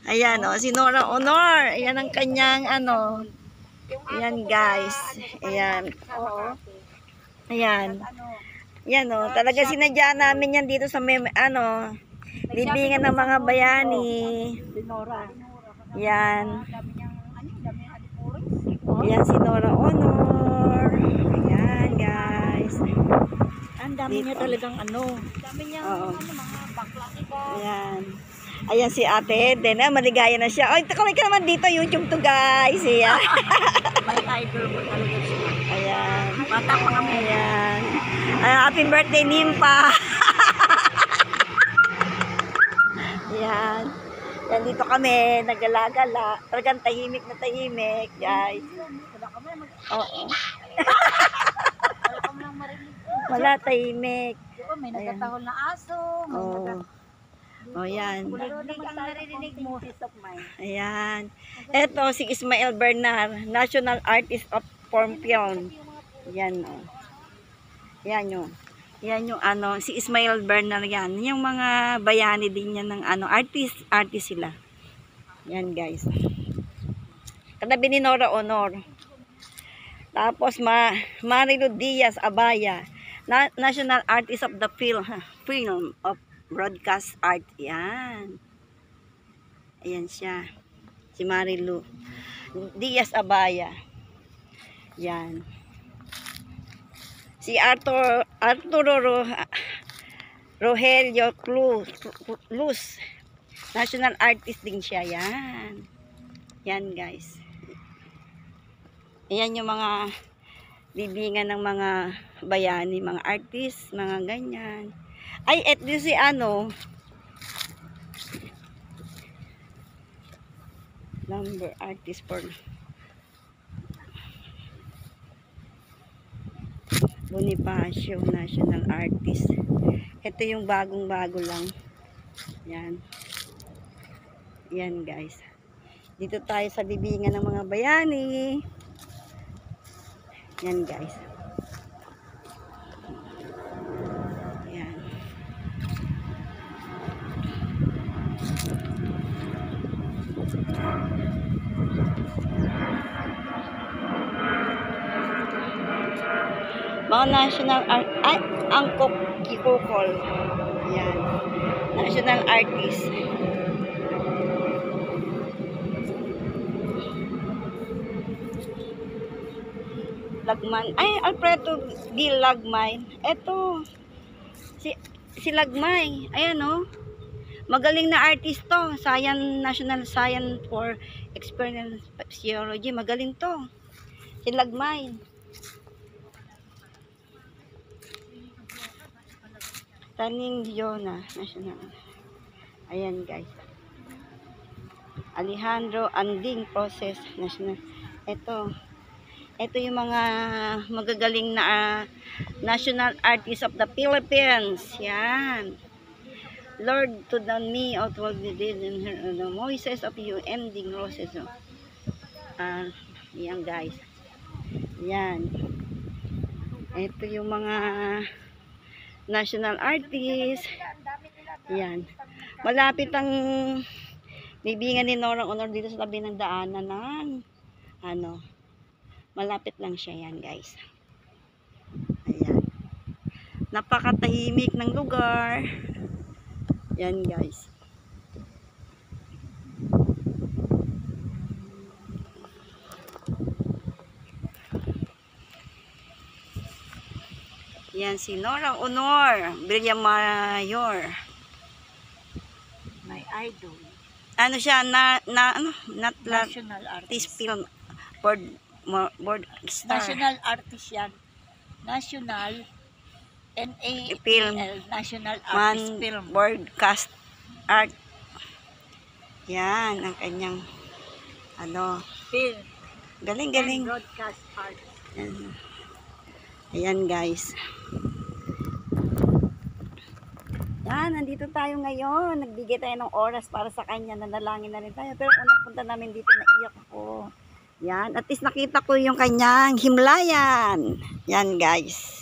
Ayan, oh, si Nora Honor. Ayan ang kanyang, ano. Ayan, guys. Ayan. Ayan. Ayan, oh. Talaga sinadya namin yan dito sa may, ano, libingan ng mga bayani. Ayan. Ayan si Nora Honor. Ayan, guys. Ang dami niya talagang ano. Dami niya mga bakla. Ayan. Ayan si Ate Eden. Maligaya na siya. Ay, kamay ka naman dito. YouTube to, guys. Ayan. May idol mo talaga siya. Ayan. Bata pa kami. Ayan. Happy birthday, Nimpa. Ayan. Yan dito kami. Nagala-gala. Talagang tahimik na tahimik, guys. Oo. Wala kami lang marinig. Wala, tahimik. Diba, may nagtatahol na aso. Oo. Oh, yan. Marinig ang naririnig mo. Peace of mind. Ayan. Ito, si Ismael Bernal, National Artist of Film. Yan, oh. Yan yung. Yan yung ano, si Ismael Bernal yan. Yung mga bayani din yan ng ano, artist sila. Yan, guys. Katabi ni Nora Honor. Tapos, Marilu Diaz Abaya, National Artist of the Film of Broadcast Art. Yan. Ayan siya. Si Marilu Diaz Abaya. Yan. Si Arturo Rogelio Luz. National Artist din siya. Yan. Yan, guys. Ayan yung mga bibingan ng mga bayani, mga artist, mga ganyan. Ay, eto si ano, number artist for Bonifacio, National Artist. Ito yung bagong-bago lang. Yan. Yan, guys. Dito tayo sa bibingan ng mga bayani. Yan, guys. Yan. Mga national art, ay, angkop kikukol. Yan. National artist. Lagman. Ay, Alfredo D. Lagmay. Eto. Si Lagmay. Ayan, oh. Magaling na artist to. National Science for Experience Physiology. Magaling to. Si Lagmay. Taning Yona. National. Ayan, guys. Alejandro Anding Process. National. Ito yung mga magagaling na National Artist of the Philippines. Yan. Lord to the me of what we did in her, Moises of you ending roses. Yan, guys. Yan. Ito yung mga National Artist. Yan. Malapit ang bibingan ni Nora Honor dito sa tabi ng daanan ng ano. Malapit lang siya, yan, guys. Ayan. Napakatahimik ng lugar. Yan, guys. Yan si Nora Honor, Villamayor. My idol. Ano siya, National Artist Artist. Film Board Star. National Artist yan. National Film. National Artist Film. Broadcast Art. Yan ang kanyang ano. Film. Galing. Broadcast Art. Ayan, guys. Yan, nandito tayo ngayon. Nagbigay tayo ng oras para sa kanya. Nanalangin na rin tayo. Pero unang punta namin dito, naiyak ako. Yan, at least nakita ko yung kanyang himlayan. Yan, guys.